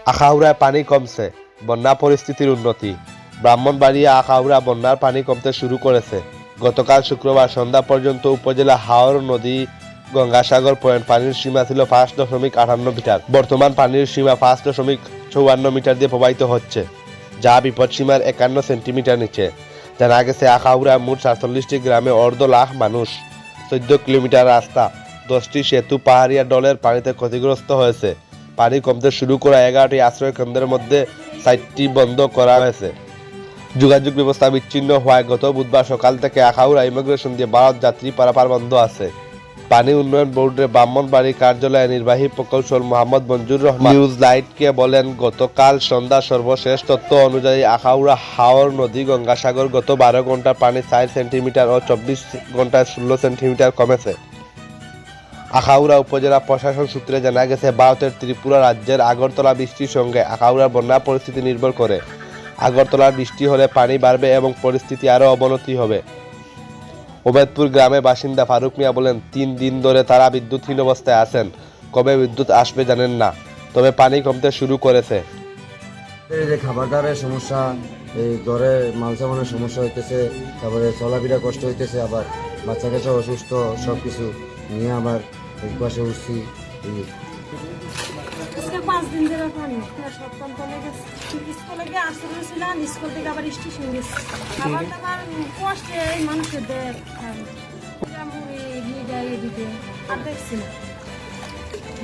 আখাউড়ায় পানি কমছে, বন্যা পরিস্থিতির উন্নতি। ব্রাহ্মণবাড়িয়া আখাউড়া বন্যার পানি কমতে শুরু করেছে। গতকাল শুক্রবার সন্ধ্যা পর্যন্ত উপজেলা হাওর নদী গঙ্গাসাগর পয়েন্ট পানির সীমা ছিল 5.58 মিটার। বর্তমান পানির সীমা 5.54 মিটার দিয়ে প্রবাহিত হচ্ছে, যা বিপদসীমার 51 সেন্টিমিটার নিচে। জানা গেছে, আখাউড়া মোট 47টি গ্রামে অর্ধ লাখ মানুষ, 14 কিলোমিটার রাস্তা, 10টি সেতু পাহাড়িয়া ডলের পানিতে ক্ষতিগ্রস্ত হয়েছে। পানি কমতে শুরু করা 11টি আশ্রয় কেন্দ্রের মধ্যে 4টি বন্ধ করা হয়েছে। যোগাযোগ ব্যবস্থা বিচ্ছিন্ন হওয়ায় গত বুধবার সকাল থেকে আখাউড়া ইমিগ্রেশন দিয়ে ভারত যাত্রী পারাপার বন্ধ আছে। পানি উন্নয়ন বোর্ডের ব্রাহ্মণবাড়ি কার্যালয়ের নির্বাহী প্রকৌশল মোহাম্মদ মঞ্জুর রহমান নিউজ লাইটকে বলেন, গতকাল সন্ধ্যা সর্বশেষ তথ্য অনুযায়ী আখাউড়া হাওর নদী গঙ্গাসাগর গত 12 ঘন্টার পানি 4 সেন্টিমিটার ও 24 ঘন্টায় 16 সেন্টিমিটার কমেছে। আখাউড়া উপজেলা প্রশাসন সূত্রে জানা গেছে, ভারতের ত্রিপুরা রাজ্যের আগরতলা বৃষ্টির সঙ্গে আখাউড়ার বন্যা পরিস্থিতি নির্ভর করে। আগরতলার বৃষ্টি হলে পানি বাড়বে এবং পরিস্থিতি আরও অবনতি হবে। ওবেদপুর গ্রামের বাসিন্দা ফারুক মিয়া বলেন, 3 দিন ধরে তারা বিদ্যুৎহীন অবস্থায় আছেন। কবে বিদ্যুৎ আসবে জানেন না, তবে পানি কমতে শুরু করেছে। এই যে খাবার দাবারের সমস্যা, এই ঘরে মাল সামানের সমস্যা হইতেছে, তারপরে চলাফেরা কষ্ট হইতেছে, আবার বাচ্চা কাচ্চা অসুস্থ, সব কিছু নিয়ে আবার এই পাশে উঠছি। আজকে 5 দিন ধরে পানি সপ্তাহ চলে গেছে। স্কুলে গিয়ে আসতে ছিলাম, স্কুল থেকে আবার স্টেশন গেছি। খাবার দাবার কষ্টে এই মানুষের দেয় মুড়ি ভিজা এদিকে আর দেখছি না।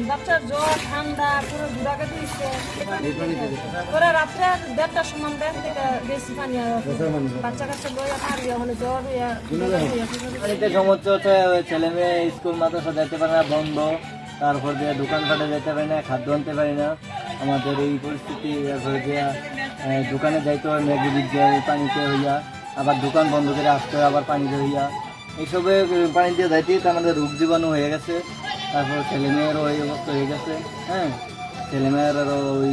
বাচ্চার জ্বর ঠান্ডা পুরো ঘুরাকে দিয়েছে। পরে রাত্রে 1:30টার সময় ব্যাগ থেকে বেশি পানি বাচ্চা কাচ্চা লইয়া পারি হলে জ্বর হইয়া পানিতে সমস্যা হচ্ছে, ছেলে মেয়ে স্কুল মাদ্রাসা যেতে পারে না, বন্ধ। তারপর দিয়ে দোকানপাটে যেতে পারি না, খাদ্য আনতে পারি না। আমাদের এই পরিস্থিতি দোকানে যাইতে হয় ম্যাগি ভিজে পানিতে হইয়া, আবার দোকান বন্ধ করে আসতে হয় আবার পানিতে হইয়া। এইসবে পানি দিয়ে যাইতেই তো আমাদের রোগ জীবাণু হয়ে গেছে। তারপর ছেলেমেয়েরও ওই অবস্থা হয়ে গেছে। হ্যাঁ, ছেলেমেয়েরও ওই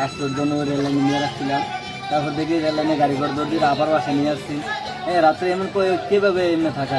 আশ্রয়ের জন্য রেললাইনে নিয়ে রাখছিলাম। তারপর দেখি রেললাইনে গাড়ি করে দৌড় দিয়ে আবার বাসা নিয়ে আসছি। হ্যাঁ, রাত্রে এমন কীভাবে এমনি থাকা